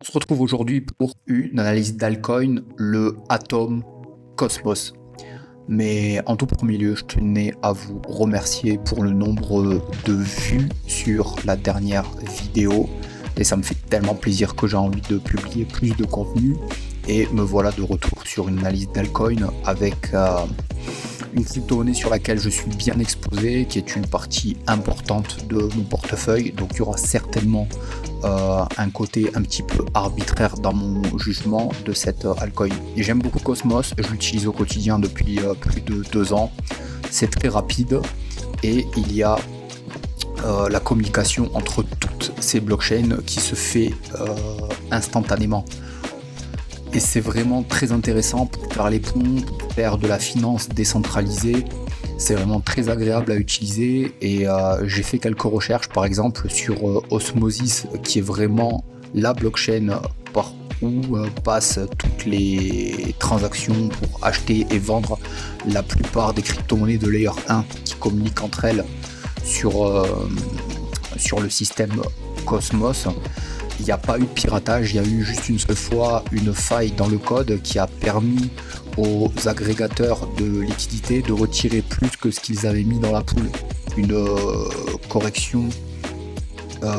On se retrouve aujourd'hui pour une analyse d'altcoin, le Atom Cosmos. Mais en tout premier lieu, je tenais à vous remercier pour le nombre de vues sur la dernière vidéo. Et ça me fait tellement plaisir que j'ai envie de publier plus de contenu. Et me voilà de retour sur une analyse d'altcoin avec une crypto-monnaie sur laquelle je suis bien exposé, qui est une partie importante de mon portefeuille. Donc il y aura certainement un côté un petit peu arbitraire dans mon jugement de cette altcoin. Et j'aime beaucoup Cosmos, je l'utilise au quotidien depuis plus de 2 ans. C'est très rapide et il y a la communication entre toutes ces blockchains qui se fait instantanément. Et c'est vraiment très intéressant pour faire les ponts, pour faire de la finance décentralisée. C'est vraiment très agréable à utiliser et j'ai fait quelques recherches par exemple sur Osmosis qui est vraiment la blockchain par où passent toutes les transactions pour acheter et vendre la plupart des crypto-monnaies de Layer 1 qui communiquent entre elles sur le système Cosmos. Il n'y a pas eu de piratage, il y a eu juste une seule fois une faille dans le code qui a permis aux agrégateurs de liquidités de retirer plus que ce qu'ils avaient mis dans la pool. Une correction,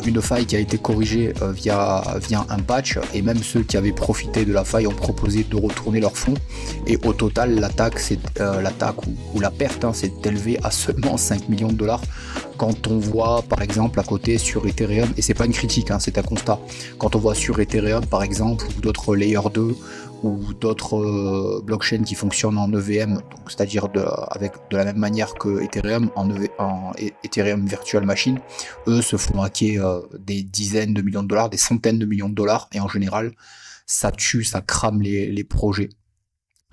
une faille qui a été corrigée via un patch, et même ceux qui avaient profité de la faille ont proposé de retourner leurs fonds. Et au total, l'attaque ou la perte s'est élevée à seulement 5 millions de dollars. Quand on voit par exemple à côté sur Ethereum, et c'est pas une critique, c'est un constat, quand on voit sur Ethereum par exemple, ou d'autres Layer 2, ou d'autres blockchains qui fonctionnent en EVM, c'est-à-dire avec de la même manière que Ethereum, en Ethereum Virtual Machine, eux se font hacker des dizaines de millions de dollars, des centaines de millions de dollars, et en général, ça tue, ça crame les projets.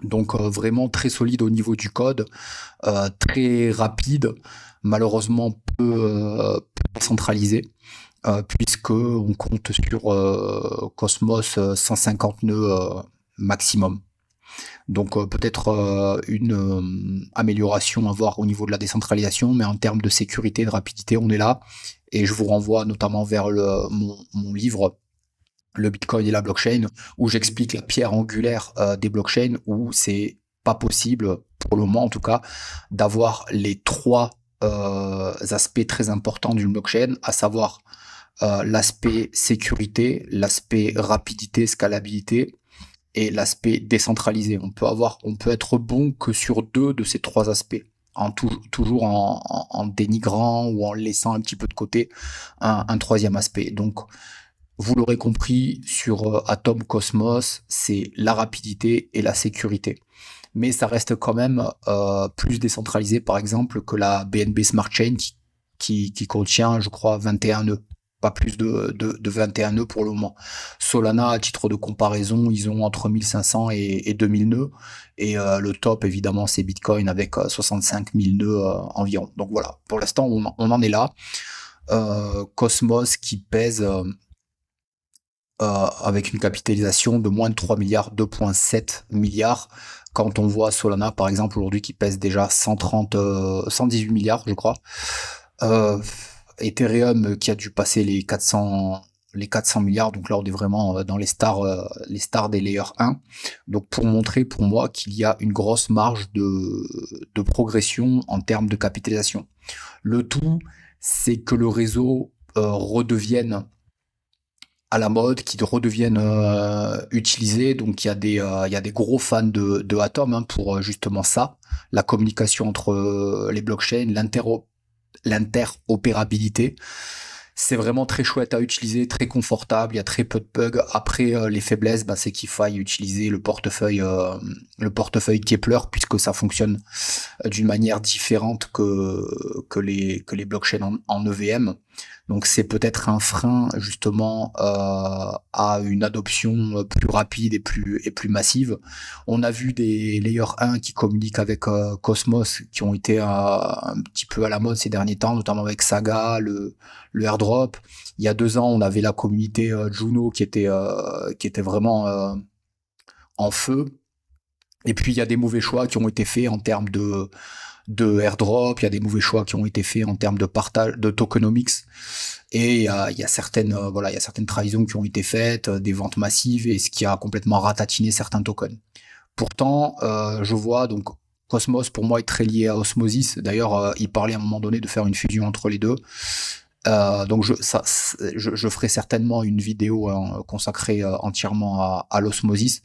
Donc vraiment très solide au niveau du code, très rapide, malheureusement peu centralisé, puisque on compte sur Cosmos 150 nœuds maximum. Donc peut-être une amélioration à voir au niveau de la décentralisation, mais en termes de sécurité et de rapidité, on est là. Et je vous renvoie notamment vers mon livre le Bitcoin et la blockchain, où j'explique la pierre angulaire des blockchains, où c'est pas possible, pour le moment en tout cas, d'avoir les trois aspects très importants d'une blockchain, à savoir l'aspect sécurité, l'aspect rapidité, scalabilité, et l'aspect décentralisé. On peut être bon que sur deux de ces trois aspects, toujours en dénigrant ou en laissant un petit peu de côté un troisième aspect. Donc, vous l'aurez compris, sur Atom Cosmos, c'est la rapidité et la sécurité. Mais ça reste quand même plus décentralisé, par exemple, que la BNB Smart Chain qui contient, je crois, 21 nœuds. Pas plus de 21 nœuds pour le moment. Solana, à titre de comparaison, ils ont entre 1500 et 2000 nœuds. Et le top, évidemment, c'est Bitcoin avec 65 000 nœuds environ. Donc voilà, pour l'instant, on en est là. Cosmos qui pèse avec une capitalisation de moins de 3 milliards, 2,7 milliards. Quand on voit Solana, par exemple, aujourd'hui, qui pèse déjà 118 milliards, je crois. Ethereum qui a dû passer les 400 milliards, donc là on est vraiment dans les stars des layers 1. Donc pour montrer pour moi qu'il y a une grosse marge de progression en termes de capitalisation. Le tout, c'est que le réseau redevienne à la mode, qui redeviennent utilisés. Donc il y a des gros fans de Atom pour justement ça, la communication entre les blockchains, l'interopérabilité. C'est vraiment très chouette à utiliser, très confortable, il y a très peu de bugs. Après, les faiblesses, c'est qu'il faille utiliser le portefeuille Kepler, puisque ça fonctionne d'une manière différente que les blockchains en EVM. Donc c'est peut-être un frein justement à une adoption plus rapide et plus massive. On a vu des Layer 1 qui communiquent avec Cosmos, qui ont été un petit peu à la mode ces derniers temps, notamment avec Saga, le airdrop. Il y a 2 ans, on avait la communauté Juno qui était vraiment en feu. Et puis il y a des mauvais choix qui ont été faits en termes de airdrop, il y a des mauvais choix qui ont été faits en termes de partage, de tokenomics, et il y a certaines, voilà, il y a certaines trahisons qui ont été faites, des ventes massives, et ce qui a complètement ratatiné certains tokens. Pourtant, je vois donc Cosmos pour moi est très lié à Osmosis. D'ailleurs, il parlait à un moment donné de faire une fusion entre les deux. Donc je ferai certainement une vidéo consacrée entièrement à l'osmosis.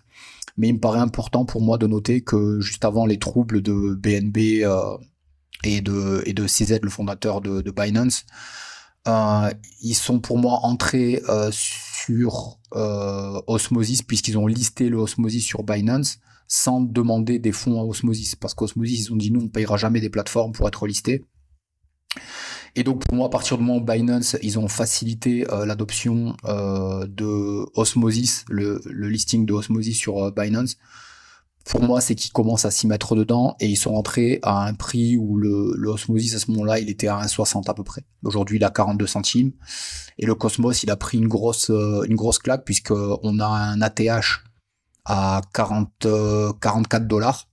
Mais il me paraît important pour moi de noter que juste avant les troubles de BNB et de CZ, le fondateur de Binance, ils sont pour moi entrés sur Osmosis, puisqu'ils ont listé le Osmosis sur Binance sans demander des fonds à Osmosis, parce qu'Osmosis ils ont dit nous on payera jamais des plateformes pour être listés. Et donc pour moi, à partir du moment où Binance, ils ont facilité l'adoption de Osmosis, le listing de Osmosis sur Binance, pour moi, c'est qu'ils commencent à s'y mettre dedans, et ils sont rentrés à un prix où le Osmosis, à ce moment-là, il était à 1,60 à peu près. Aujourd'hui, il a 42 centimes. Et le Cosmos, il a pris une grosse claque, puisqu'on a un ATH à 44 dollars.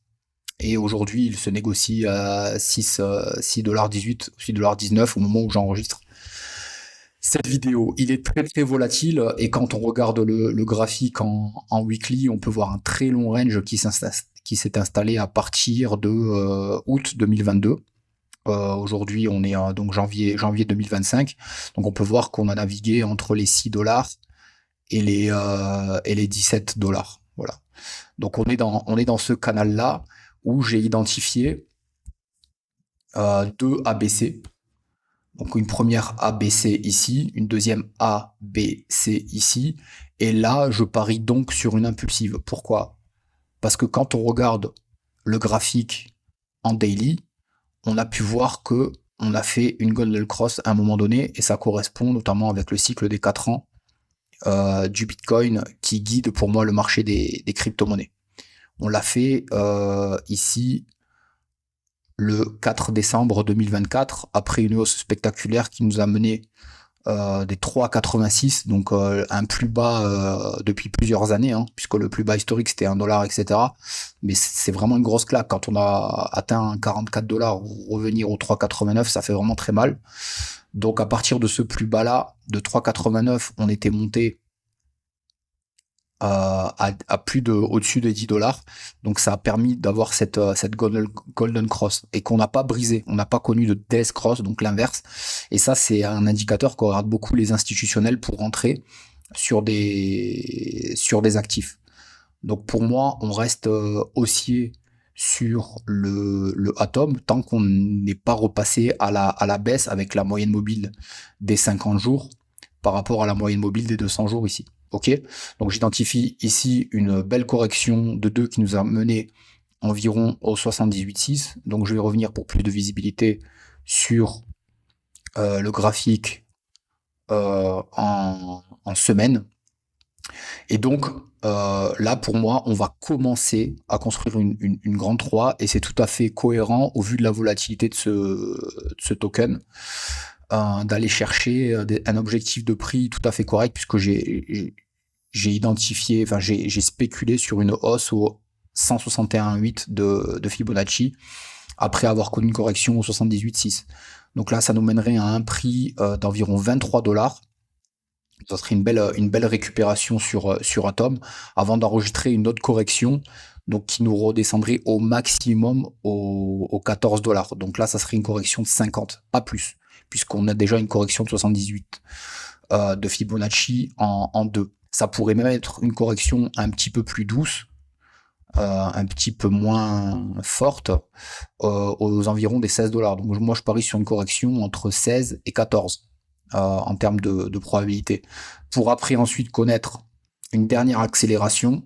Et aujourd'hui, il se négocie à 6,18$, 6,19$ au moment où j'enregistre cette vidéo. Il est très très volatile, et quand on regarde le graphique en weekly, on peut voir un très long range qui s'est installé à partir de août 2022. Aujourd'hui, on est donc janvier 2025. Donc on peut voir qu'on a navigué entre les 6$ et les 17$. Voilà. Donc on est dans ce canal-là où j'ai identifié deux ABC. Donc une première ABC ici, une deuxième ABC ici, et là je parie donc sur une impulsive. Pourquoi? Parce que quand on regarde le graphique en daily, on a pu voir que on a fait une Golden Cross à un moment donné, et ça correspond notamment avec le cycle des 4 ans du Bitcoin qui guide pour moi le marché des crypto-monnaies. On l'a fait ici le 4 décembre 2024, après une hausse spectaculaire qui nous a mené des 3,86, donc un plus bas depuis plusieurs années, hein, puisque le plus bas historique c'était 1$, etc. Mais c'est vraiment une grosse claque. Quand on a atteint 44$, revenir aux 3,89, ça fait vraiment très mal. Donc à partir de ce plus bas là, de 3,89, on était monté à plus de au-dessus des 10$. Donc ça a permis d'avoir cette golden cross, et qu'on n'a pas brisé. On n'a pas connu de death cross, donc l'inverse. Et ça, c'est un indicateur qu'on regarde beaucoup les institutionnels pour rentrer sur des actifs. Donc pour moi, on reste haussier sur le Atom tant qu'on n'est pas repassé à la baisse avec la moyenne mobile des 50 jours par rapport à la moyenne mobile des 200 jours ici. Ok, donc j'identifie ici une belle correction de 2 qui nous a mené environ au 78,6. Donc je vais revenir pour plus de visibilité sur le graphique en semaine. Et donc là, pour moi, on va commencer à construire une grande 3, et c'est tout à fait cohérent au vu de la volatilité de ce token. D'aller chercher un objectif de prix tout à fait correct, puisque j'ai identifié, enfin j'ai spéculé sur une hausse au 161,8 de Fibonacci, après avoir connu une correction au 78,6. Donc là, ça nous mènerait à un prix d'environ 23$. Ça serait une belle récupération sur Atom, avant d'enregistrer une autre correction, donc qui nous redescendrait au maximum aux 14$. Donc là, ça serait une correction de 50, pas plus, puisqu'on a déjà une correction de 78 de Fibonacci en 2. Ça pourrait même être une correction un petit peu plus douce, un petit peu moins forte, aux environs des 16$. Donc moi, je parie sur une correction entre 16 et 14 en termes de probabilité, pour après ensuite connaître une dernière accélération,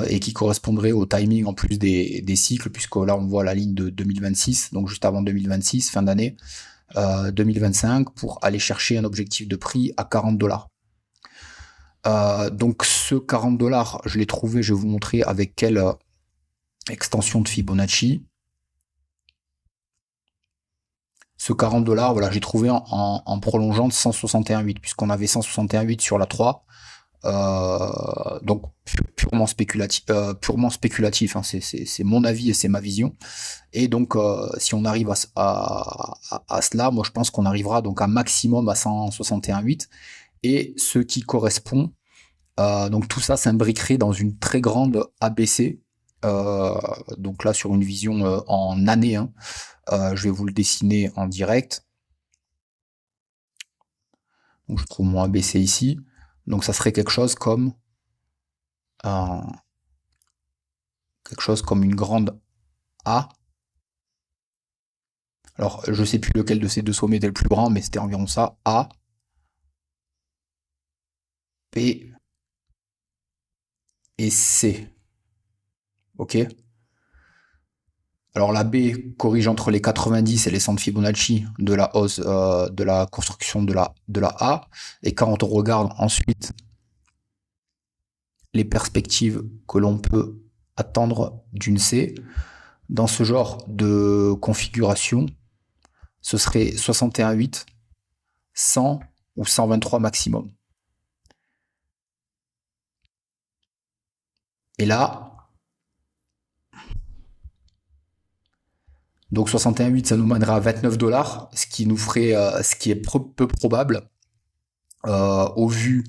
et qui correspondrait au timing en plus des cycles, puisque là on voit la ligne de 2026, donc juste avant 2026, fin d'année 2025, pour aller chercher un objectif de prix à 40$. Donc ce 40$, je l'ai trouvé, je vais vous montrer avec quelle extension de Fibonacci. Ce 40$, voilà, j'ai trouvé en prolongeant de 161,8, puisqu'on avait 161,8 sur la 3. Donc purement purement spéculatif, hein. C'est mon avis et c'est ma vision. Et donc, si on arrive à cela, moi je pense qu'on arrivera donc un maximum à 161,8. Et ce qui correspond, donc tout ça s'imbriquerait dans une très grande ABC. Donc là, sur une vision en année, hein. Je vais vous le dessiner en direct. Donc je trouve mon ABC ici. Donc ça serait quelque chose comme une grande A. Alors je sais plus lequel de ces deux sommets était le plus grand, mais c'était environ ça. A, P et C. Ok. Alors la B corrige entre les 90 et les 100 de Fibonacci de la hausse de la construction de la A. Et quand on regarde ensuite les perspectives que l'on peut attendre d'une C, dans ce genre de configuration, ce serait 61,8, 100 ou 123 maximum. Et là, donc 61,8, ça nous mènerait à 29 $, ce qui nous ferait, ce qui est peu probable, au vu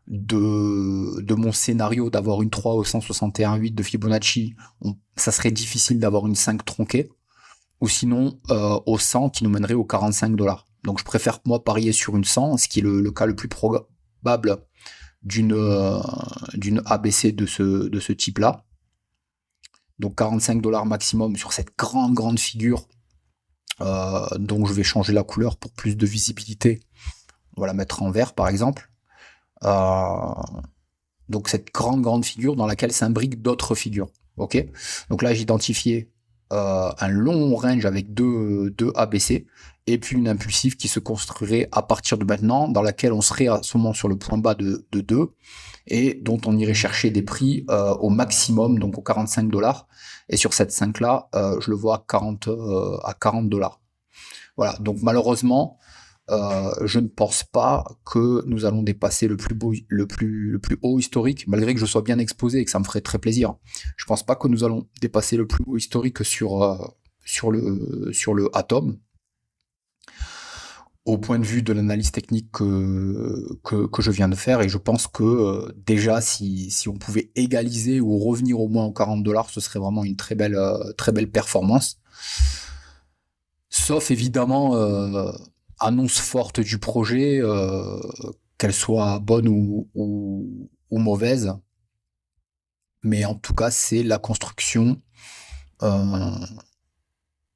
de mon scénario d'avoir une 3 au 161,8 de Fibonacci. Ça serait difficile d'avoir une 5 tronquée, ou sinon au 100 qui nous mènerait aux 45 $. Donc je préfère moi parier sur une 100, ce qui est le cas le plus probable d'une ABC de ce type-là. Donc 45 $ maximum sur cette grande figure. Donc je vais changer la couleur pour plus de visibilité. On va la mettre en vert par exemple. Donc cette grande figure dans laquelle s'imbriquent d'autres figures. Ok. Donc là j'ai identifié un long range avec deux ABC et puis une impulsive qui se construirait à partir de maintenant, dans laquelle on serait à ce moment sur le point bas de 2 et dont on irait chercher des prix au maximum, donc aux 45 $. Et sur cette 5 là, je le vois à 40 $. Voilà, donc malheureusement, je ne pense pas que nous allons dépasser le plus haut historique, malgré que je sois bien exposé et que ça me ferait très plaisir. Je pense pas que nous allons dépasser le plus haut historique sur le Atom, au point de vue de l'analyse technique que je viens de faire, et je pense que déjà si on pouvait égaliser ou revenir au moins aux 40 $, ce serait vraiment une très belle performance. Sauf évidemment annonce forte du projet, qu'elle soit bonne ou mauvaise. Mais en tout cas, c'est la construction.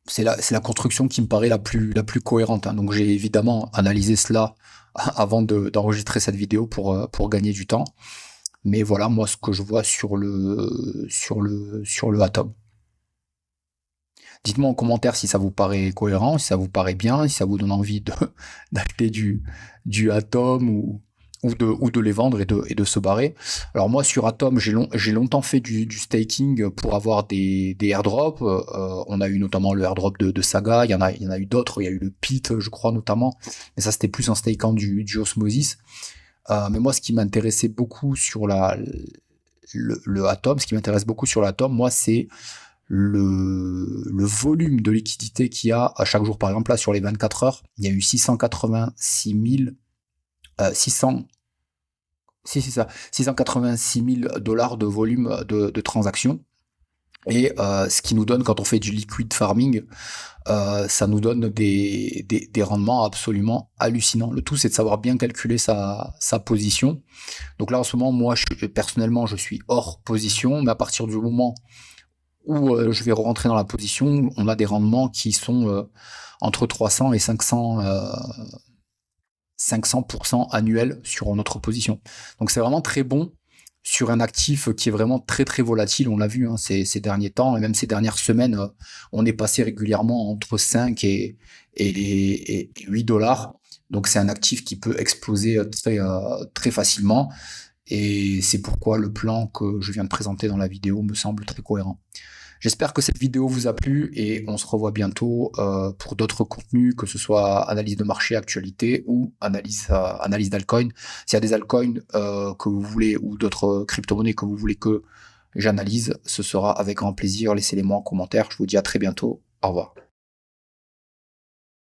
C'est la construction qui me paraît la plus cohérente, hein. Donc j'ai évidemment analysé cela avant d'enregistrer cette vidéo pour gagner du temps. Mais voilà, moi, ce que je vois sur le Atom. Dites-moi en commentaire si ça vous paraît cohérent, si ça vous paraît bien, si ça vous donne envie d'acheter du Atom ou de les vendre et de se barrer. Alors moi sur Atom, j'ai longtemps fait du staking pour avoir des airdrops. On a eu notamment le airdrop de Saga, il y en a eu d'autres, il y a eu le Pit, je crois notamment, mais ça c'était plus en stakant du Osmosis. Mais moi ce qui m'intéressait beaucoup sur le Atom, ce qui m'intéresse beaucoup sur l'Atom, moi c'est le volume de liquidité qu'il y a à chaque jour. Par exemple là sur les 24 heures, il y a eu 686 000 $ de volume de transactions. Et ce qui nous donne, quand on fait du liquid farming, ça nous donne des rendements absolument hallucinants. Le tout, c'est de savoir bien calculer sa position. Donc là, en ce moment, moi, personnellement, je suis hors position, mais à partir du moment où je vais rentrer dans la position, on a des rendements qui sont entre 300 et 500% annuel sur notre position. Donc c'est vraiment très bon sur un actif qui est vraiment très volatile. On l'a vu, hein, ces derniers temps et même ces dernières semaines, on est passé régulièrement entre 5 et 8 $. Donc c'est un actif qui peut exploser très facilement. Et c'est pourquoi le plan que je viens de présenter dans la vidéo me semble très cohérent. J'espère que cette vidéo vous a plu et on se revoit bientôt pour d'autres contenus, que ce soit analyse de marché, actualité ou analyse d'altcoin. S'il y a des altcoins que vous voulez ou d'autres crypto-monnaies que vous voulez que j'analyse, ce sera avec grand plaisir. Laissez-les moi en commentaire. Je vous dis à très bientôt. Au revoir.